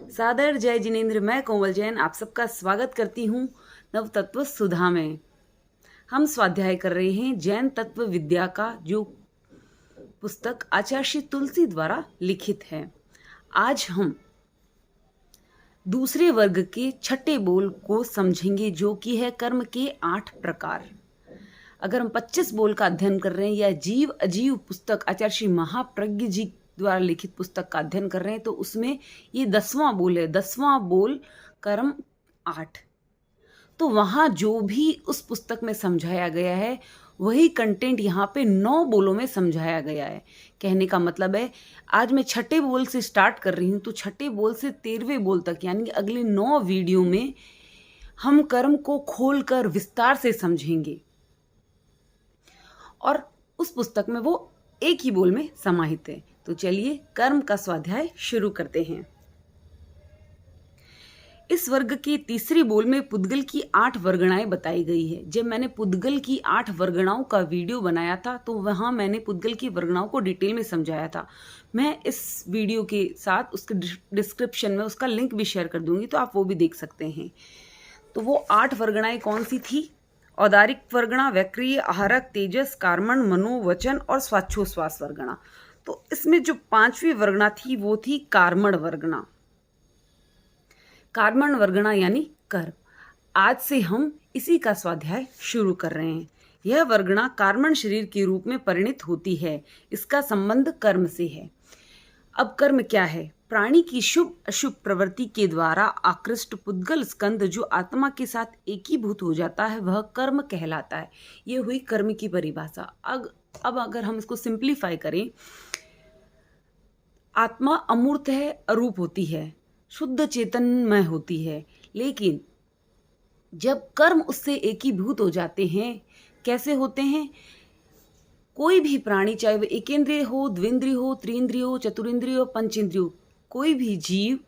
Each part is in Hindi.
सादर जय जिनेन्द्र। मैं कोमल जैन आप सबका स्वागत करती हूँ नव तत्व सुधा में। हम स्वाध्याय कर रहे हैं जैन तत्व विद्या का, जो पुस्तक आचार्य श्री तुलसी द्वारा लिखित है। आज हम दूसरे वर्ग के छठे बोल को समझेंगे, जो कि है कर्म के 8 प्रकार। अगर हम 25 बोल का अध्ययन कर रहे हैं या जीव अजीव पुस्तक आचार्य श्री महाप्रज्ञ जी द्वारा लिखित पुस्तक का अध्ययन कर रहे हैं, तो उसमें ये 10वां बोल है। 10वां बोल कर्म 8। तो वहाँ जो भी उस पुस्तक में समझाया गया है वही कंटेंट यहाँ पे 9 बोलों में समझाया गया है। कहने का मतलब है आज मैं छठे बोल से स्टार्ट कर रही हूँ, तो छठे बोल से 13वें बोल तक यानी अगले 9 वीडियो में हम कर्म को खोलकर विस्तार से समझेंगे और उस पुस्तक में वो एक ही बोल में समाहित है। तो चलिए कर्म का स्वाध्याय शुरू करते हैं। इस वर्ग के तीसरे बोल में पुद्गल की 8 वर्गणाएं बताई गई है। जब मैंने पुद्गल की 8 वर्गणाओं का वीडियो बनाया था तो वहां मैंने पुद्गल की वर्गणाओं को डिटेल में समझाया था। मैं इस वीडियो के साथ उसके डिस्क्रिप्शन में उसका लिंक भी शेयर कर दूंगी, तो आप वो भी देख सकते हैं। तो वो 8 वर्गणाएं कौन सी थी? औदारिक वर्गणा, वैक्रिय, आहारक, तेजस, कार्मण, मनो, वचन और स्वाच्छोश्वास वर्गणा। तो इसमें जो 5वीं वर्गणा थी वो थी कार्मण वर्गणा। कार्मण वर्गणा यानी कर्म। आज से हम इसी का स्वाध्याय शुरू कर रहे हैं। यह वर्गणा कार्मण शरीर के रूप में परिणित होती है। इसका संबंध कर्म से है। अब कर्म क्या है? प्राणी की शुभ अशुभ प्रवृत्ति के द्वारा आकृष्ट पुद्गल स्कंद जो आत्मा के साथ एकीभूत हो जाता है वह कर्म कहलाता है। ये हुई कर्म की परिभाषा। अब अगर हम इसको सिंप्लीफाई करें, आत्मा अमूर्त है, अरूप होती है, शुद्ध चेतनमय होती है, लेकिन जब कर्म उससे एकीभूत हो जाते हैं, कैसे होते हैं? कोई भी प्राणी, चाहे वह एकेंद्रिय हो, द्विंद्रिय हो, त्रिंद्रिय हो, चतुरिंद्रिय हो, पंचेंद्रिय हो, कोई भी जीव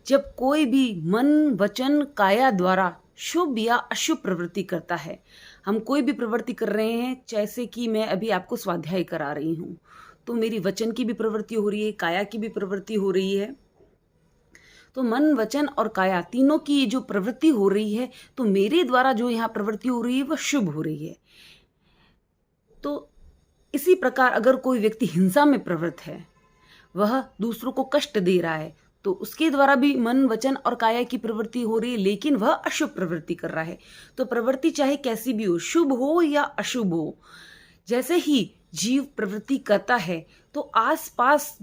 जब कोई भी मन, वचन, काया द्वारा शुभ या अशुभ प्रवृत्ति करता है, हम कोई भी प्रवृत्ति कर रहे हैं, जैसे कि मैं अभी आपको स्वाध्याय करा रही हूँ, तो मेरी वचन की भी प्रवृत्ति हो रही है, काया की भी प्रवृत्ति हो रही है। तो मन, वचन और काया तीनों की जो प्रवृत्ति हो रही है, तो मेरे द्वारा जो यहाँ प्रवृत्ति हो रही है वह शुभ हो रही है। तो इसी प्रकार अगर कोई व्यक्ति हिंसा में प्रवृत्त है, वह दूसरों को कष्ट दे रहा है, तो उसके द्वारा भी मन, वचन और काया की प्रवृत्ति हो रही है, लेकिन वह अशुभ प्रवृत्ति कर रहा है। तो प्रवृत्ति चाहे कैसी भी हो, शुभ हो या अशुभ हो, जैसे ही जीव प्रवृत्ति करता है तो आसपास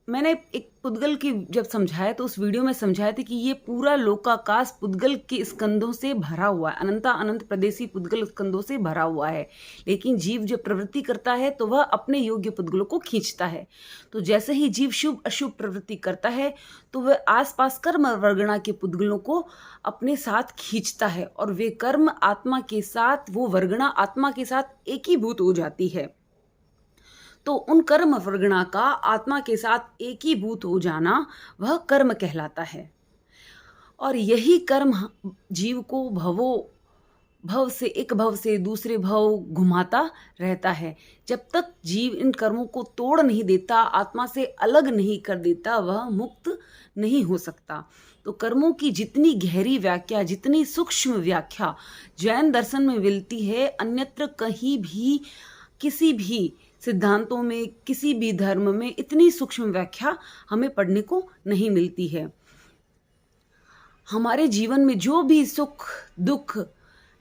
मैंने एक पुद्गल की जब समझाया तो उस वीडियो में समझाया था कि ये पूरा लोकाकाश पुद्गल के स्कंदों से भरा हुआ है, अनंता अनंत प्रदेशी पुद्गल स्कंदों से भरा हुआ है। लेकिन जीव जब प्रवृत्ति करता है तो वह अपने योग्य पुद्गलों को खींचता है। तो जैसे ही जीव शुभ अशुभ प्रवृत्ति करता है तो वह आसपास कर्म वर्गणा के पुद्गलों को अपने साथ खींचता है और वे कर्म आत्मा के साथ, वो वर्गणा आत्मा के साथ एकीभूत हो जाती है। तो उन कर्म वर्गणा का आत्मा के साथ एकीभूत हो जाना वह कर्म कहलाता है। और यही कर्म जीव को एक भव से दूसरे भव घुमाता रहता है। जब तक जीव इन कर्मों को तोड़ नहीं देता, आत्मा से अलग नहीं कर देता, वह मुक्त नहीं हो सकता। तो कर्मों की जितनी गहरी व्याख्या, जितनी सूक्ष्म व्याख्या जैन दर्शन में मिलती है, अन्यत्र कहीं भी किसी भी सिद्धांतों में, किसी भी धर्म में इतनी सूक्ष्म व्याख्या हमें पढ़ने को नहीं मिलती है। हमारे जीवन में जो भी सुख दुख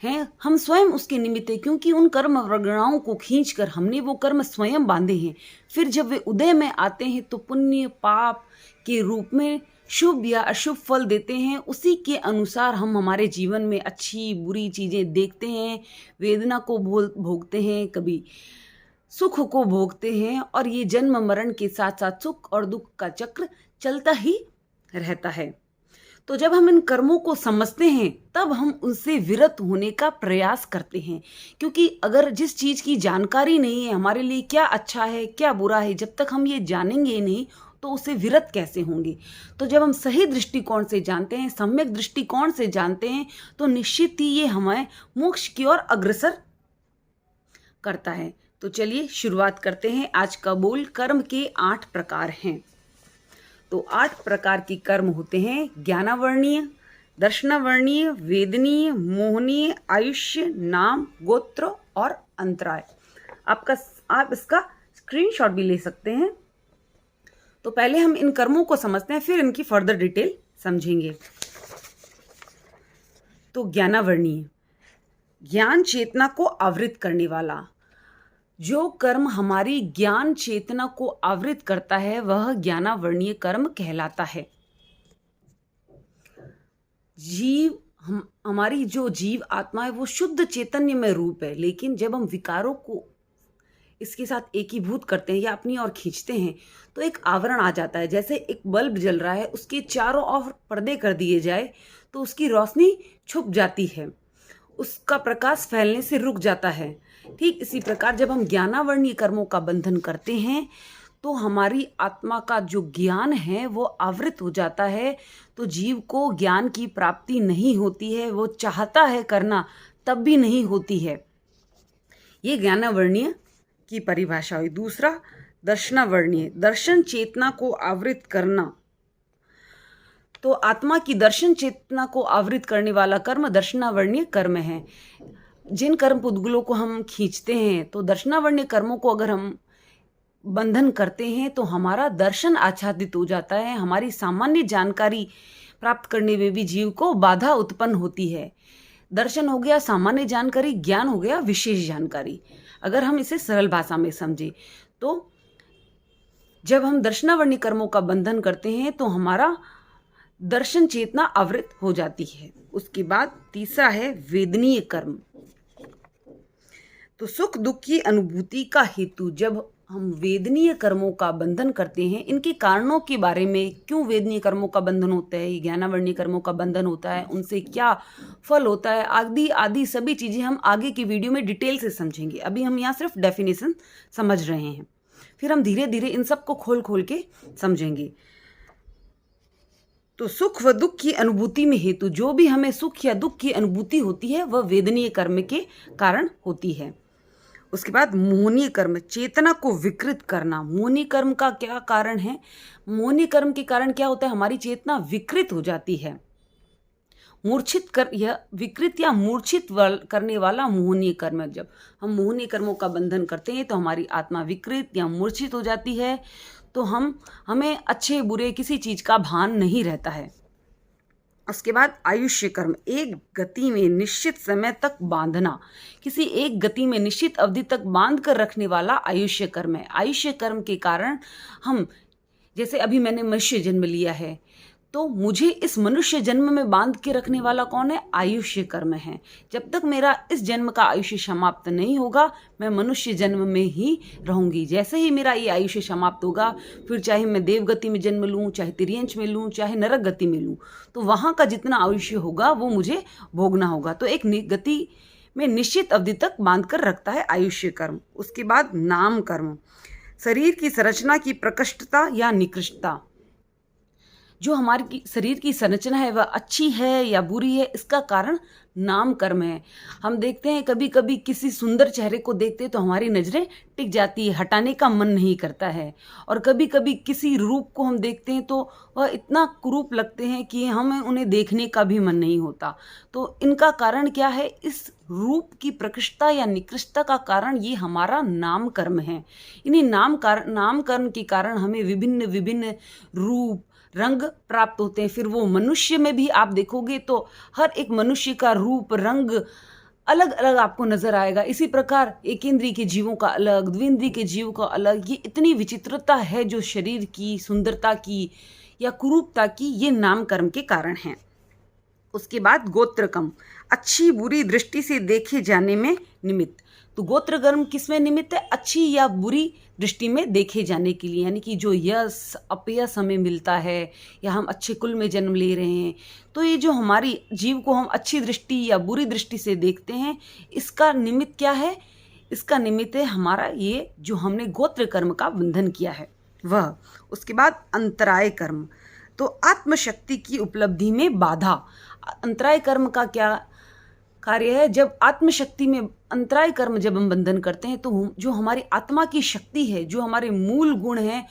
हैं, हम स्वयं उसके निमित्त हैं, क्योंकि उन कर्म वर्गणाओं को खींचकर हमने वो कर्म स्वयं बांधे हैं। फिर जब वे उदय में आते हैं तो पुण्य पाप के रूप में शुभ या अशुभ फल देते हैं। उसी के अनुसार हम हमारे जीवन में अच्छी बुरी चीज़ें देखते हैं, वेदना को भोगते हैं, कभी सुख को भोगते हैं, और ये जन्म मरण के साथ साथ सुख और दुख का चक्र चलता ही रहता है। तो जब हम इन कर्मों को समझते हैं तब हम उनसे विरत होने का प्रयास करते हैं, क्योंकि अगर जिस चीज़ की जानकारी नहीं है हमारे लिए क्या अच्छा है क्या बुरा है, जब तक हम ये जानेंगे नहीं तो उसे विरत कैसे होंगे। तो जब हम सही दृष्टिकोण से जानते हैं, सम्यक दृष्टिकोण से जानते हैं, तो निश्चित ही ये हमें मोक्ष की ओर अग्रसर करता है। तो चलिए शुरुआत करते हैं। आज का बोल कर्म के 8 प्रकार हैं। तो 8 प्रकार के कर्म होते हैं: ज्ञानावर्णीय, दर्शनावर्णीय, वेदनीय, मोहनीय, आयुष्य, नाम, गोत्र और अंतराय। आप इसका स्क्रीनशॉट भी ले सकते हैं। तो पहले हम इन कर्मों को समझते हैं, फिर इनकी फर्दर डिटेल समझेंगे। तो ज्ञानावर्णीय, ज्ञान चेतना को आवृत करने वाला। जो कर्म हमारी ज्ञान चेतना को आवृत करता है वह ज्ञानावर्णीय कर्म कहलाता है। हमारी जो जीव आत्मा है वो शुद्ध चैतन्यमय रूप है, लेकिन जब हम विकारों को इसके साथ एकीभूत करते हैं या अपनी ओर खींचते हैं तो एक आवरण आ जाता है। जैसे एक बल्ब जल रहा है, उसके चारों ओर पर्दे कर दिए जाए तो उसकी रोशनी छुप जाती है, उसका प्रकाश फैलने से रुक जाता है। ठीक इसी प्रकार जब हम ज्ञानावर्णीय कर्मों का बंधन करते हैं तो हमारी आत्मा का जो ज्ञान है वो आवृत हो जाता है, तो जीव को ज्ञान की प्राप्ति नहीं होती है, वो चाहता है करना तब भी नहीं होती है। ये ज्ञानावर्णीय की परिभाषा हुई। दूसरा दर्शनावर्णीय, दर्शन चेतना को आवृत करना। तो आत्मा की दर्शन चेतना को आवृत करने वाला कर्म दर्शनावर्णीय कर्म है। जिन कर्म पुद्गलों को हम खींचते हैं, तो दर्शनावर्णीय कर्मों को अगर हम बंधन करते हैं तो हमारा दर्शन आच्छादित हो जाता है, हमारी सामान्य जानकारी प्राप्त करने में भी जीव को बाधा उत्पन्न होती है। दर्शन हो गया सामान्य जानकारी, ज्ञान हो गया विशेष जानकारी। अगर हम इसे सरल भाषा में समझें तो जब हम दर्शनावर्णीय कर्मों का बंधन करते हैं तो हमारा दर्शन चेतना आवृत हो जाती है। उसके बाद तीसरा है वेदनीय कर्म। तो सुख दुख की अनुभूति का हेतु जब हम वेदनीय कर्मों का बंधन करते हैं, इनके कारणों के बारे में, क्यों वेदनीय कर्मों का बंधन होता है, ज्ञानावर्णीय कर्मों का बंधन होता है, उनसे क्या फल होता है, आदि आदि सभी चीज़ें हम आगे की वीडियो में डिटेल से समझेंगे। अभी हम यहाँ सिर्फ डेफिनेशन समझ रहे हैं, फिर हम धीरे धीरे इन सब को खोल खोल के समझेंगे। तो सुख व दुख की अनुभूति में हेतु, जो भी हमें सुख या दुख की अनुभूति होती है वह वेदनीय कर्म के कारण होती है। उसके बाद मोहनीय कर्म, चेतना को विकृत करना। मोहनीय कर्म का क्या कारण है? मोहनीय कर्म के कारण क्या होता है? हमारी चेतना विकृत हो जाती है। विकृत या मूर्छित करने वाला मोहनीय कर्म है। जब हम मोहनीय कर्मों का बंधन करते हैं तो हमारी आत्मा विकृत या मूर्छित हो जाती है, तो हमें अच्छे बुरे किसी चीज़ का भान नहीं रहता है। उसके बाद आयुष्य कर्म, एक गति में निश्चित समय तक बांधना। किसी एक गति में निश्चित अवधि तक बांध कर रखने वाला आयुष्य कर्म है। आयुष्य कर्म के कारण हम, जैसे अभी मैंने मनुष्य जन्म लिया है, तो मुझे इस मनुष्य जन्म में बांध के रखने वाला कौन है? आयुष्य कर्म है। जब तक मेरा इस जन्म का आयुष्य समाप्त नहीं होगा, मैं मनुष्य जन्म में ही रहूंगी। जैसे ही मेरा ये आयुष्य समाप्त होगा, फिर चाहे मैं देवगति में जन्म लूँ, चाहे तिर्यंच में लूँ, चाहे नरक गति में लूँ, तो वहाँ का जितना आयुष्य होगा वो मुझे भोगना होगा। तो एक गति में निश्चित अवधि तक बांध कर रखता है आयुष्य कर्म। उसके बाद नाम कर्म, शरीर की संरचना की प्रकृष्टता या निकृष्टता। जो हमारी शरीर की संरचना है वह अच्छी है या बुरी है, इसका कारण नाम कर्म है। हम देखते हैं कभी कभी किसी सुंदर चेहरे को देखते हैं तो हमारी नज़रें टिक जाती है, हटाने का मन नहीं करता है। और कभी कभी किसी रूप को हम देखते हैं तो वह इतना कुरूप लगते हैं कि हमें उन्हें देखने का भी मन नहीं होता। तो इनका कारण क्या है? इस रूप की प्रकृष्टता या निकृष्टता का कारण ये हमारा नाम कर्म है। इन्हीं नाम कर्म के कारण हमें विभिन्न विभिन्न रूप रंग प्राप्त होते हैं। फिर वो मनुष्य में भी आप देखोगे तो हर एक मनुष्य का रूप रंग अलग अलग आपको नजर आएगा। इसी प्रकार एक इंद्रिय के जीवों का अलग, द्विंद्रिय के जीवों का अलग। ये इतनी विचित्रता है जो शरीर की सुंदरता की या कुरूपता की, ये नाम कर्म के कारण है। उसके बाद गोत्र कर्म, अच्छी बुरी दृष्टि से देखे जाने में निमित्त। तो गोत्र कर्म किसमें निमित्त है? अच्छी या बुरी दृष्टि में देखे जाने के लिए, यानी कि जो यश अपयश हमें मिलता है या हम अच्छे कुल में जन्म ले रहे हैं, तो ये जो हमारी जीव को हम अच्छी दृष्टि या बुरी दृष्टि से देखते हैं, इसका निमित्त क्या है? इसका निमित्त है हमारा ये जो हमने गोत्र कर्म का बंधन किया है वह। उसके बाद अंतराय कर्म, तो आत्मशक्ति की उपलब्धि में बाधा। अंतराय कर्म का क्या कार्य है? जब आत्मशक्ति में अंतराय कर्म जब हम बंधन करते हैं तो जो हमारी आत्मा की शक्ति है, जो हमारे मूल गुण हैं,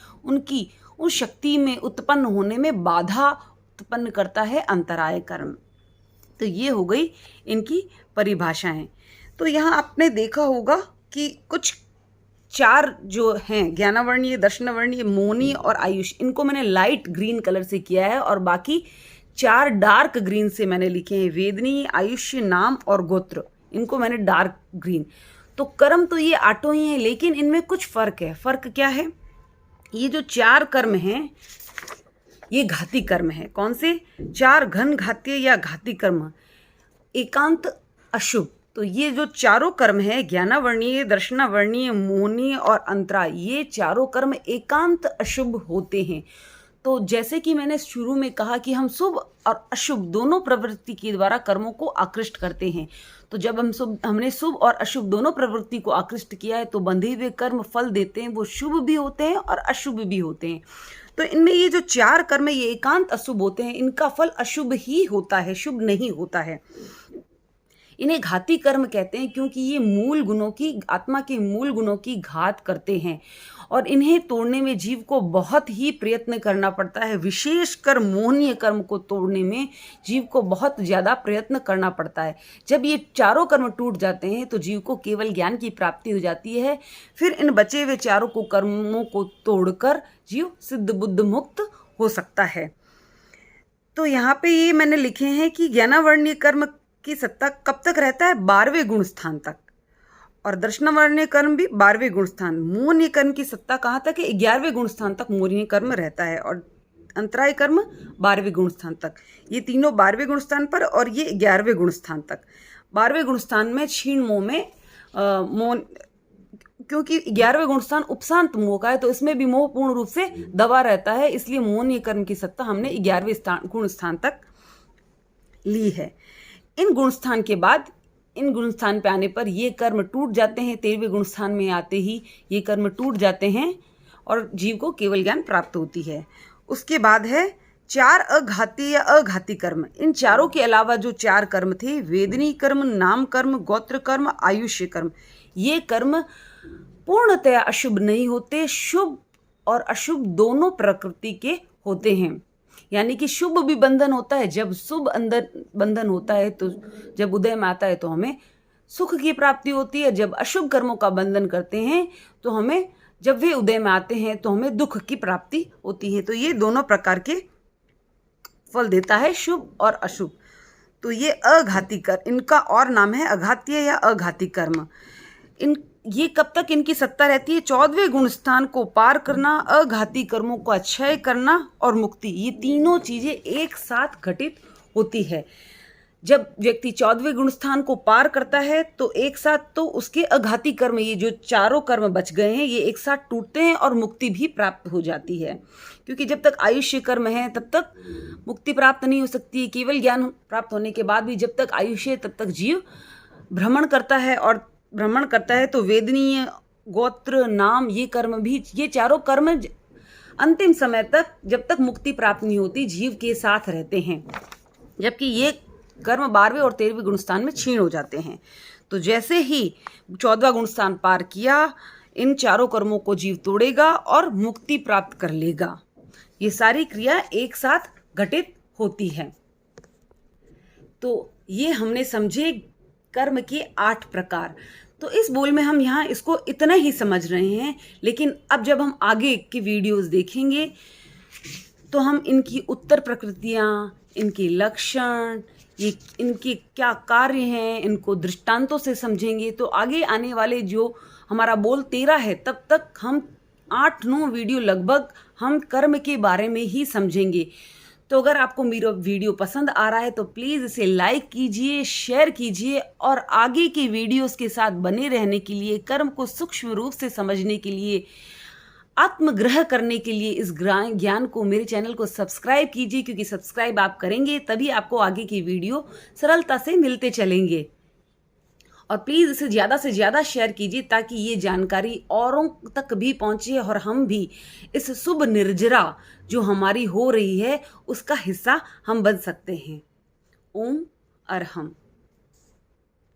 उस शक्ति में उत्पन्न होने में बाधा उत्पन्न करता है अंतराय कर्म। तो ये हो गई इनकी परिभाषाएं। तो यहाँ आपने देखा होगा कि कुछ 4 जो हैं, ज्ञानावर्णीय, दर्शनावर्णीय, मोहनीय और आयुष, इनको मैंने लाइट ग्रीन कलर से किया है और बाकी 4 डार्क ग्रीन से मैंने लिखे हैं, वेदनीय, आयुष्य, नाम और गोत्र, इनको मैंने डार्क ग्रीन। तो कर्म तो ये 8 ही हैं, लेकिन इनमें कुछ फर्क है। फर्क क्या है? ये जो 4 कर्म हैं ये घाती कर्म है। कौन से? 4 घन घातीय या घाती कर्म, एकांत अशुभ। तो ये जो चारों कर्म है, ज्ञानावर्णीय, दर्शनावर्णीय, मोहनीय और अंतरा, ये चारों कर्म एकांत अशुभ होते हैं। तो जैसे कि मैंने शुरू में कहा कि हम शुभ और अशुभ दोनों प्रवृत्ति के द्वारा कर्मों को आकृष्ट करते हैं। तो जब हमने शुभ और अशुभ दोनों प्रवृत्ति को आकृष्ट किया है तो बंधे हुए कर्म फल देते हैं, वो शुभ भी होते हैं और अशुभ भी होते हैं। तो इनमें ये जो 4 कर्म है ये एकांत अशुभ होते हैं, इनका फल अशुभ ही होता है, शुभ नहीं होता है। इन्हें घाती कर्म कहते हैं क्योंकि ये मूल गुणों की, आत्मा के मूल गुणों की घात करते हैं और इन्हें तोड़ने में जीव को बहुत ही प्रयत्न करना पड़ता है। विशेषकर मोहनीय कर्म को तोड़ने में जीव को बहुत ज़्यादा प्रयत्न करना पड़ता है। जब ये चारों कर्म टूट जाते हैं तो जीव को केवल ज्ञान की प्राप्ति हो जाती है। फिर इन बचे हुए चारों को कर्मों को तोड़कर जीव सिद्ध बुद्ध मुक्त हो सकता है। तो यहाँ पे ये मैंने लिखे हैं कि ज्ञानावर्णीय कर्म की सत्ता कब तक रहता है? 12वें गुण स्थान तक, और दर्शनावर्णीय कर्म भी 12वें गुण स्थान। मोहनीय कर्म की सत्ता कहाँ तक है? 11वें गुण स्थान तक मोहनीय कर्म रहता है, और अंतराय कर्म 12वें गुण स्थान तक। ये तीनों 12वें गुण स्थान पर और ये 11वें गुण स्थान तक। 12वें गुण स्थान में क्षीण मोह में मोह, क्योंकि 11वें गुण स्थान उपशांत मोह का है तो इसमें भी मोह पूर्ण रूप से दबा रहता है, इसलिए मोहनीय कर्म की सत्ता हमने 11वें गुण स्थान तक ली है। इन गुण स्थान के बाद, इन गुण स्थान पे आने पर ये कर्म टूट जाते हैं। 13वें गुण स्थान में आते ही ये कर्म टूट जाते हैं और जीव को केवल ज्ञान प्राप्त होती है। उसके बाद है 4 अघाती या अघाती कर्म। इन चारों के अलावा जो 4 कर्म थे, वेदनीय कर्म, नाम कर्म, गोत्र कर्म, आयुष्य कर्म, ये कर्म पूर्णतया अशुभ नहीं होते, शुभ और अशुभ दोनों प्रकृति के होते हैं। यानी कि शुभ भी बंधन होता है, जब शुभ अंदर बंधन होता है तो जब उदय में आता है तो हमें सुख की प्राप्ति होती है। जब अशुभ कर्मों का बंधन करते हैं तो हमें, जब वे उदय में आते हैं तो हमें दुख की प्राप्ति होती है। तो ये दोनों प्रकार के फल देता है, शुभ और अशुभ। तो ये अघाती कर्म, इनका और नाम है अघातीय या अघाती कर्म। ये कब तक इनकी सत्ता रहती है? 14वें गुण स्थान को पार करना, अघाती कर्मों का क्षय करना और मुक्ति, ये तीनों चीजें एक साथ घटित होती है। जब व्यक्ति 14वें गुण स्थान को पार करता है तो एक साथ तो उसके अघाती कर्म, ये जो चारों कर्म बच गए हैं, ये एक साथ टूटते हैं और मुक्ति भी प्राप्त हो जाती है। क्योंकि जब तक आयुष्य कर्म है तब तक मुक्ति प्राप्त नहीं हो सकती है। केवल ज्ञान प्राप्त होने के बाद भी जब तक आयुष्य है तब तक जीव भ्रमण करता है, और भ्रमण करता है तो वेदनीय, गोत्र, नाम, ये कर्म भी, ये चारों कर्म अंतिम समय तक, जब तक मुक्ति प्राप्त नहीं होती, जीव के साथ रहते हैं। जबकि ये कर्म 12वें और 13वें गुण स्थान में क्षीण हो जाते हैं। तो जैसे ही 14वां गुण स्थान पार किया, इन चारों कर्मों को जीव तोड़ेगा और मुक्ति प्राप्त कर लेगा। ये सारी क्रिया एक साथ घटित होती है। तो ये हमने समझे कर्म के 8 प्रकार। तो इस बोल में हम यहाँ इसको इतना ही समझ रहे हैं, लेकिन अब जब हम आगे की वीडियोस देखेंगे तो हम इनकी उत्तर प्रकृतियाँ, इनके लक्षण, ये इनके क्या कार्य हैं, इनको दृष्टांतों से समझेंगे। तो आगे आने वाले जो हमारा बोल 13 है, तब तक हम 8-9 वीडियो लगभग हम कर्म के बारे में ही समझेंगे। तो अगर आपको मेरा वीडियो पसंद आ रहा है तो प्लीज़ इसे लाइक कीजिए, शेयर कीजिए, और आगे के वीडियोस के साथ बने रहने के लिए, कर्म को सूक्ष्म रूप से समझने के लिए, आत्मग्रह करने के लिए इस ज्ञान को, मेरे चैनल को सब्सक्राइब कीजिए। क्योंकि सब्सक्राइब आप करेंगे तभी आपको आगे की वीडियो सरलता से मिलते चलेंगे। और प्लीज़ इसे ज़्यादा से ज़्यादा शेयर कीजिए ताकि ये जानकारी औरों तक भी पहुँचे और हम भी इस शुभ निर्जरा जो हमारी हो रही है उसका हिस्सा हम बन सकते हैं। ओम अरहम।